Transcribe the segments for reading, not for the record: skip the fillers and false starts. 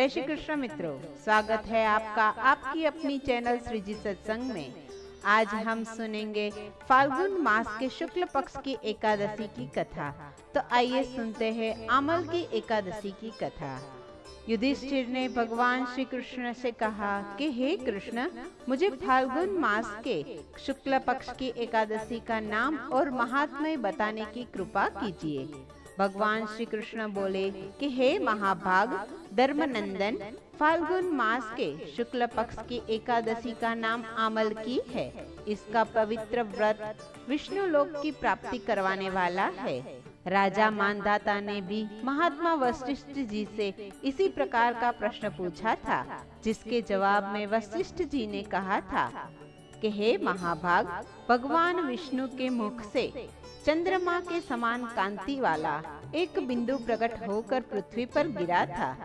जय श्री कृष्ण मित्रों, स्वागत है आपका आपकी अपनी चैनल श्रीजी सत्संग में। आज हम सुनेंगे फाल्गुन मास के शुक्ल पक्ष की एकादशी की कथा। तो आइए सुनते हैं आमल की एकादशी की कथा। युधिष्ठिर ने भगवान श्री कृष्ण से कहा कि हे कृष्ण, मुझे फाल्गुन मास के शुक्ल पक्ष की एकादशी का नाम और महात्म्य बताने की कृपा कीजिए। भगवान श्री कृष्ण बोले कि हे महाभाग धर्मनंदन, फाल्गुन मास के शुक्ल पक्ष की एकादशी का नाम आमल की है। इसका पवित्र व्रत विष्णु लोक की प्राप्ति करवाने वाला है। राजा मानधाता ने भी महात्मा वशिष्ठ जी से इसी प्रकार का प्रश्न पूछा था, जिसके जवाब में वशिष्ठ जी ने कहा था कि हे महाभाग, भगवान विष्णु के मुख से चंद्रमा के समान कांति वाला एक बिंदु प्रकट होकर पृथ्वी पर गिरा था।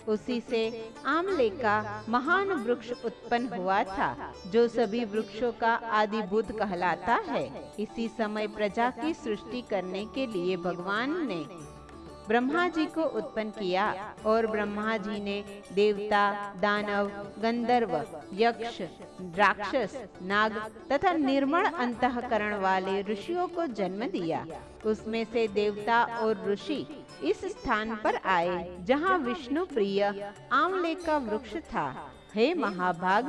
उसी से आमले का महान वृक्ष उत्पन्न हुआ था, जो सभी वृक्षों का आदिभूत कहलाता है। इसी समय प्रजा की सृष्टि करने के लिए भगवान ने ब्रह्मा जी को उत्पन्न किया और ब्रह्मा जी ने देवता, दानव, गंधर्व, यक्ष, राक्षस, नाग तथा निर्मल अंतःकरण वाले ऋषियों को जन्म दिया। उसमें से देवता और ऋषि इस स्थान पर आए जहाँ विष्णु प्रिय आंवले का वृक्ष था। हे महाभाग,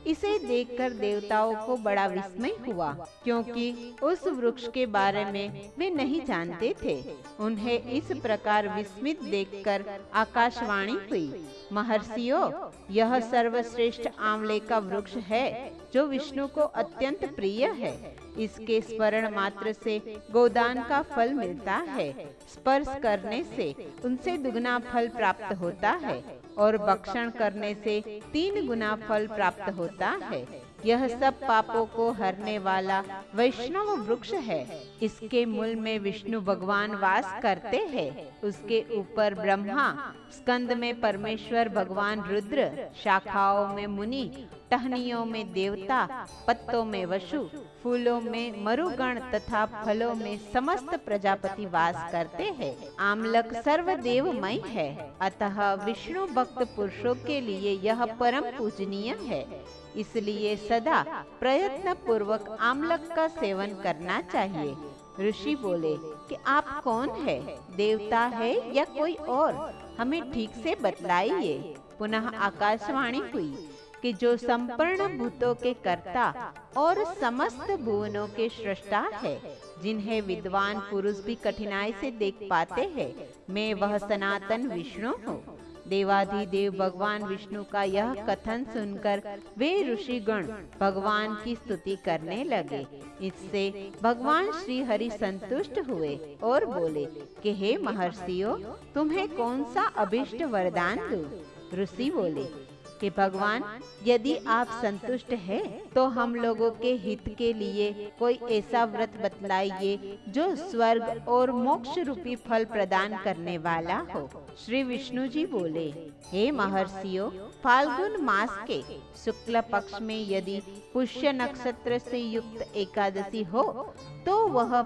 इसे देखकर देवताओं को बड़ा विस्मय हुआ, क्योंकि उस वृक्ष के बारे में वे नहीं जानते थे। उन्हें इस प्रकार विस्मित देखकर आकाशवाणी हुई, महर्षियों, यह सर्वश्रेष्ठ आंवले का वृक्ष है जो विष्णु को अत्यंत प्रिय है। इसके स्मरण मात्र से गोदान का फल मिलता है। स्पर्श करने से उनसे दुगना फल प्राप्त होता है और भक्षण करने से 3 गुना फल प्राप्त होता है। यह सब पापों को हरने वाला वैष्णव वृक्ष है। इसके मूल में विष्णु भगवान वास करते हैं। उसके ऊपर ब्रह्मा, स्कंद में परमेश्वर भगवान रुद्र, शाखाओं में मुनि, टहनियों में देवता, पत्तों में वसु, फूलों में मरुगण तथा फलों में समस्त प्रजापति वास करते हैं। आमलक सर्वदेवमय है, अतः विष्णु भक्त पुरुषों के लिए यह परम पूजनीय है। इसलिए सदा प्रयत्न पूर्वक आमलक का सेवन करना चाहिए। ऋषि बोले कि आप कौन है, देवता है या कोई और, हमें ठीक से बतलाइए। पुनः आकाशवाणी हुई कि जो संपूर्ण भूतों के कर्ता और समस्त भुवनों के सृष्टा है, जिन्हें विद्वान पुरुष भी कठिनाई से देख पाते हैं, मैं वह सनातन विष्णु हूँ। देवाधिदेव भगवान विष्णु का यह कथन सुनकर वे ऋषिगण भगवान की स्तुति करने लगे। इससे भगवान श्री हरि संतुष्ट हुए और बोले कि हे महर्षियों, तुम्हें कौन सा अभिष्ट वरदान दूं? ऋषि बोले कि भगवान, यदि आप संतुष्ट हैं तो हम लोगों के हित के लिए कोई ऐसा व्रत बतलाइए जो स्वर्ग और मोक्ष रूपी फल प्रदान करने वाला हो। श्री विष्णु जी बोले, हे महर्षियों, फाल्गुन मास के शुक्ल पक्ष में यदि पुष्य नक्षत्र से युक्त एकादशी हो तो वह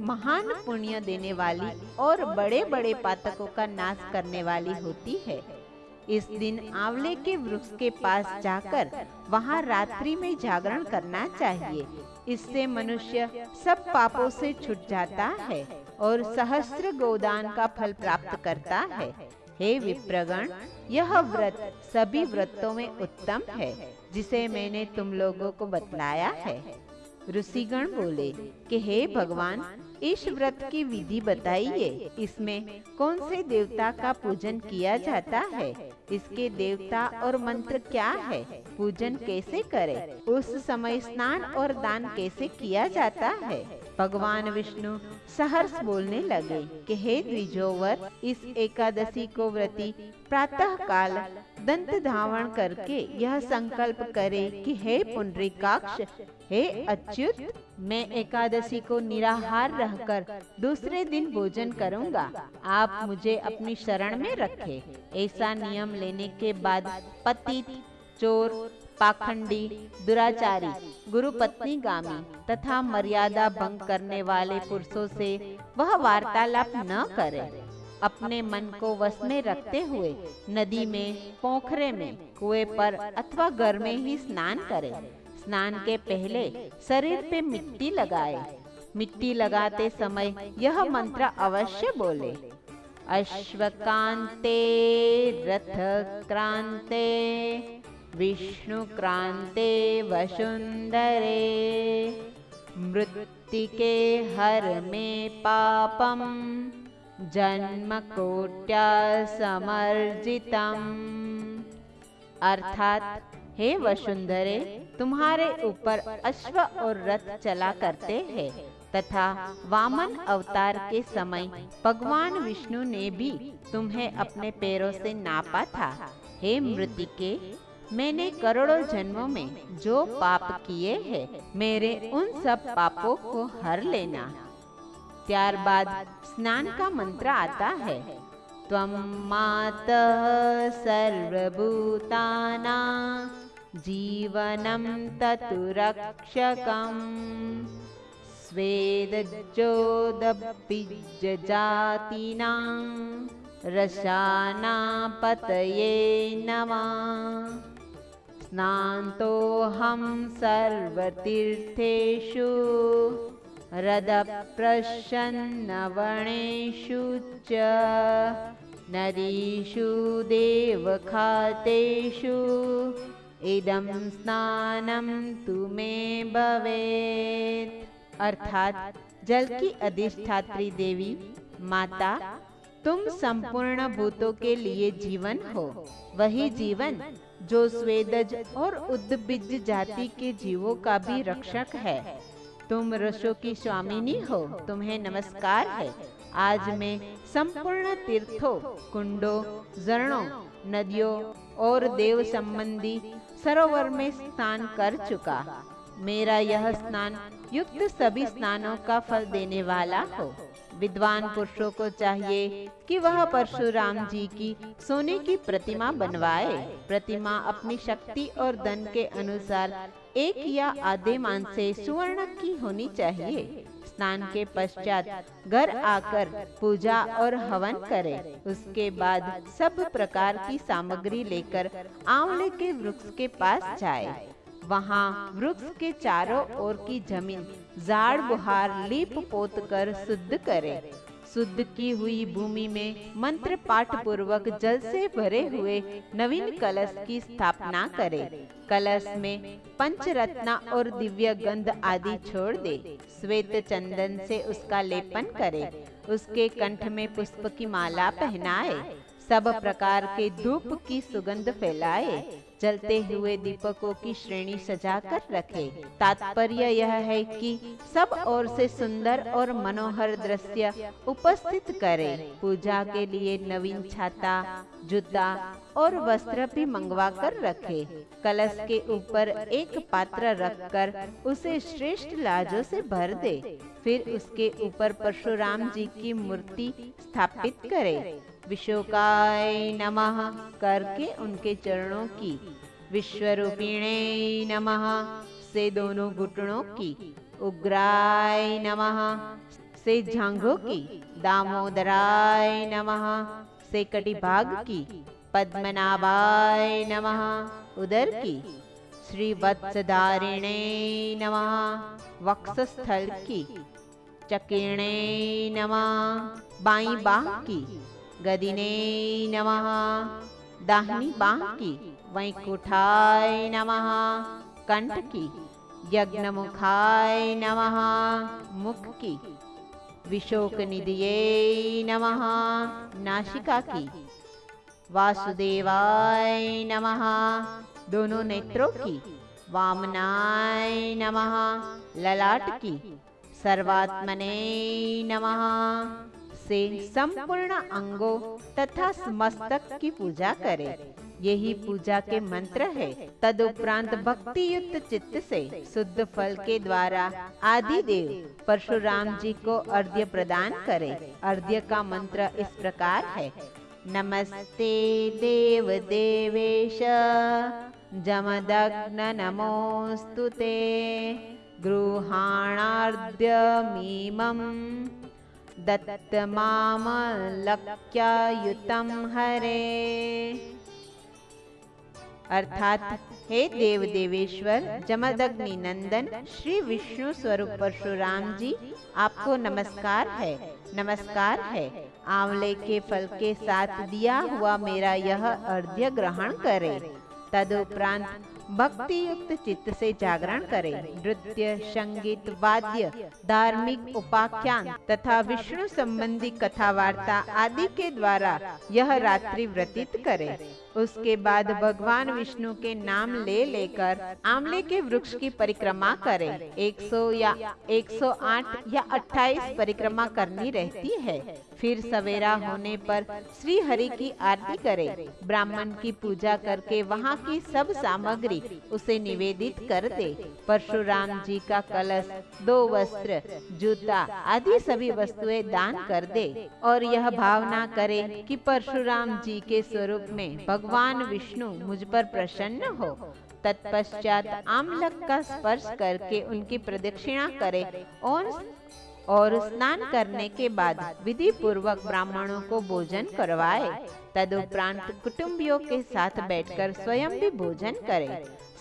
महान पुण्य देने वाली और बड़े बड़े पातकों का नाश करने वाली होती है। इस दिन आंवले के वृक्ष के पास जाकर वहां रात्रि में जागरण करना चाहिए। इससे मनुष्य सब पापों से छूट जाता है और सहस्त्र गोदान का फल प्राप्त करता है। हे विप्रगण, यह व्रत सभी व्रतों में उत्तम है, जिसे मैंने तुम लोगों को बतलाया है। ऋषिगण बोले कि हे भगवान, इस व्रत की विधि बताइए। इसमें कौन से देवता का पूजन किया जाता है, इसके देवता और मंत्र क्या है, पूजन कैसे करें, उस समय स्नान और दान कैसे किया जाता है। भगवान विष्णु सहर्ष बोलने लगे कि हे द्विजोवर, इस एकादशी को व्रती प्रातः काल दंत धावण करके यह संकल्प करे कि हे पुंडरीकाक्ष, हे अच्युत, मैं एकादशी को निराहार रहकर दूसरे दिन भोजन करूंगा। आप मुझे अपनी शरण में रखें। ऐसा नियम लेने के बाद पतित, चोर, पाखंडी, दुराचारी, गुरु पत्नी गामी तथा मर्यादा भंग करने वाले पुरुषों से वह वार्तालाप न करे। अपने मन को वश में रखते हुए नदी में, पोखरे में, कुएं पर अथवा घर में ही स्नान करें। स्नान के पहले शरीर पे मिट्टी लगाए। मिट्टी लगाते समय यह मंत्र अवश्य बोले। अश्वकांते रथ क्रांते विष्णु क्रांते वसुंधरे मृत्तिके हर में पापम जन्म कोट्या समर्जितम। अर्थात हे वसुंधरे, तुम्हारे ऊपर अश्व और रथ चला करते हैं तथा वामन अवतार के समय भगवान विष्णु ने भी तुम्हें अपने पैरों से नापा था। हे मृत्तिके, मैंने करोड़ों जन्मों में जो पाप किए हैं, मेरे उन सब पापों को हर लेना। त्यारबाद स्नान का मंत्र आता है। त्वं मातः सर्वभूतानां जीवनं ततु रक्षकम् स्वेदज्योदपिज्जजातीनां रसानापतये नमः। स्नान्तोऽहं सर्वतीर्थेषु हृदप्रसन्नवनेषु च नदीषु देवखातेषु इदं स्नानं तु मे भवेत्। अर्थात जल की अधिष्ठात्री देवी माता, तुम संपूर्ण भूतों के लिए जीवन हो। वही जीवन जो स्वेदज और उद्भिज जाति के जीवों का भी रक्षक है। तुम ऋषियों की स्वामिनी हो, तुम्हें नमस्कार है। आज मैं संपूर्ण तीर्थों, कुंडों, झरनों, नदियों और देव संबंधी सरोवर में स्नान कर चुका। मेरा यह स्नान युक्त सभी स्नानों का फल देने वाला हो। विद्वान पुरुषों को चाहिए कि वह परशुराम जी की सोने की प्रतिमा बनवाए। प्रतिमा अपनी शक्ति और धन के अनुसार एक या आधे मान से सुवर्ण की होनी चाहिए। स्नान के पश्चात घर आकर पूजा और हवन करें। उसके बाद सब प्रकार की सामग्री लेकर आंवले के वृक्ष के पास जाए। वहाँ वृक्ष के चारों ओर की जमीन झाड़ बुहार लीप पोत कर शुद्ध करे। शुद्ध की हुई भूमि में मंत्र पाठ पूर्वक जल से भरे हुए नवीन कलश की स्थापना करे। कलश में पंचरत्न और दिव्य गंध आदि छोड़ दे। श्वेत चंदन से उसका लेपन करे। उसके कंठ में पुष्प की माला पहनाए। सब प्रकार के धूप की सुगंध फैलाए। जलते हुए दीपकों की श्रेणी सजाकर रखे। तात्पर्य यह है कि सब ओर से सुंदर और मनोहर दृश्य उपस्थित करे। पूजा के लिए नवीन छाता, जूता और वस्त्र भी मंगवा कर रखे। कलश के ऊपर एक पात्र रखकर उसे श्रेष्ठ लाजों से भर दे। फिर उसके ऊपर परशुराम जी की मूर्ति स्थापित करे। विशोकाय नमः करके उनके चरणों की, विश्वरूपिणे नमः से दोनों घुटनों की, उग्राय नमः से जांघों की, दामोदराय नमः से कटिभाग की, पद्मनाभाय नमः उदर की, श्री वत्सधारिणे नमः वक्षस्थल की, चकीर्णे नमः बाईं बाह की, गदिने नमः दाहिनी बाह की, वैकुंठाय नमः कंठ की, यज्ञमुखाय नमः मुख की, विशोकनिधिये नमः नासिका की, वासुदेवाय नमः दोनों नेत्रों की, वामनाय नमः ललाट की, सर्वात्मने नमः से संपूर्ण अंगों तथा मस्तक की पूजा करे। यही पूजा के मंत्र है। तदुपरांत भक्ति युक्त चित्त से शुद्ध फल के द्वारा आदि देव परशुराम जी को अर्घ्य प्रदान करे। अर्घ्य का मंत्र इस प्रकार है। नमस्ते देव देवेश जमदग्न नमोस्तुते गृहाणार्घ्यमीमं दत्तमामलक्यायुतं हरे। अर्थात हे देव देवेश्वर जमदग्नि नंदन श्री विष्णु स्वरूप परशुराम जी, आपको नमस्कार है, नमस्कार है। आंवले के फल के साथ दिया हुआ मेरा यह अर्घ्य ग्रहण करें। तदुपरांत भक्ति युक्त चित्त से जागरण करें। नृत्य, संगीत, वाद्य, धार्मिक उपाख्यान तथा विष्णु संबंधी कथा वार्ता आदि के द्वारा यह रात्रि व्यतीत करें। उसके बाद भगवान विष्णु के नाम ले लेकर आंवले के वृक्ष की परिक्रमा करें। 100 या 108 या 28 परिक्रमा करनी रहती है। फिर सवेरा होने पर श्री हरि की आरती करें। ब्राह्मण की पूजा करके वहाँ की सब सामग्री उसे निवेदित कर दे। परशुराम जी का कलश, 2 वस्त्र, जूता आदि सभी वस्तुएं दान कर दे और यह भावना करे कि परशुराम जी के स्वरूप में भगवान विष्णु मुझ पर प्रसन्न हो। तत्पश्चात आमलक का स्पर्श करके उनकी प्रदक्षिणा करे और स्नान करने के बाद विधि पूर्वक ब्राह्मणों को भोजन करवाए। तदुपरांत कुटुंबियों के साथ बैठकर स्वयं भी भोजन करे।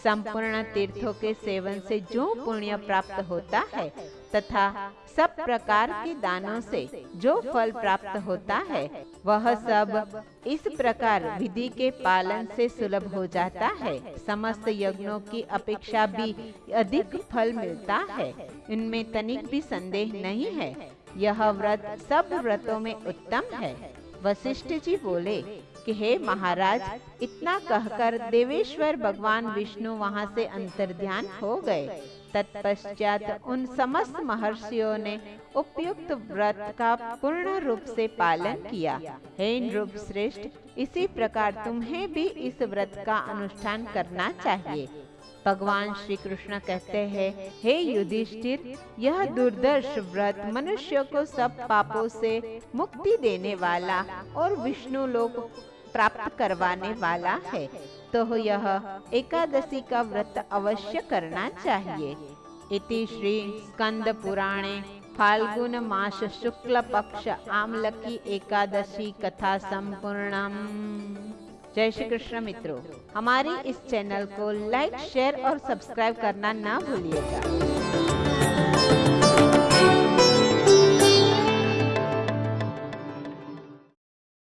संपूर्ण तीर्थों के सेवन से जो पुण्य प्राप्त होता है तथा सब प्रकार के दानों से जो फल प्राप्त होता है वह सब इस प्रकार विधि के पालन से सुलभ हो जाता है। समस्त यज्ञों की अपेक्षा भी अधिक फल मिलता है, इनमें तनिक भी संदेह नहीं है। यह व्रत सब व्रतों में उत्तम है। वशिष्ठ जी बोले कि हे महाराज, इतना कहकर देवेश्वर भगवान विष्णु वहाँ से अंतर्ध्यान हो गए। तत्पश्चात उन समस्त महर्षियों ने उपयुक्त व्रत का पूर्ण रूप से पालन किया। हे नृप श्रेष्ठ, इसी प्रकार तुम्हें भी इस व्रत का अनुष्ठान करना चाहिए। भगवान श्री कृष्ण कहते हैं, हे युधिष्ठिर, यह दुर्धर्ष व्रत मनुष्य को सब पापों से मुक्ति देने वाला और विष्णु लोक प्राप्त करवाने वाला है, तो यह एकादशी का व्रत अवश्य करना चाहिए। इति श्री स्कंद पुराणे फाल्गुन मास शुक्ल पक्ष आमलकी एकादशी कथा संपूर्णम। जय श्री कृष्ण मित्रों, हमारे इस चैनल को लाइक, शेयर और सब्सक्राइब करना ना भूलिएगा।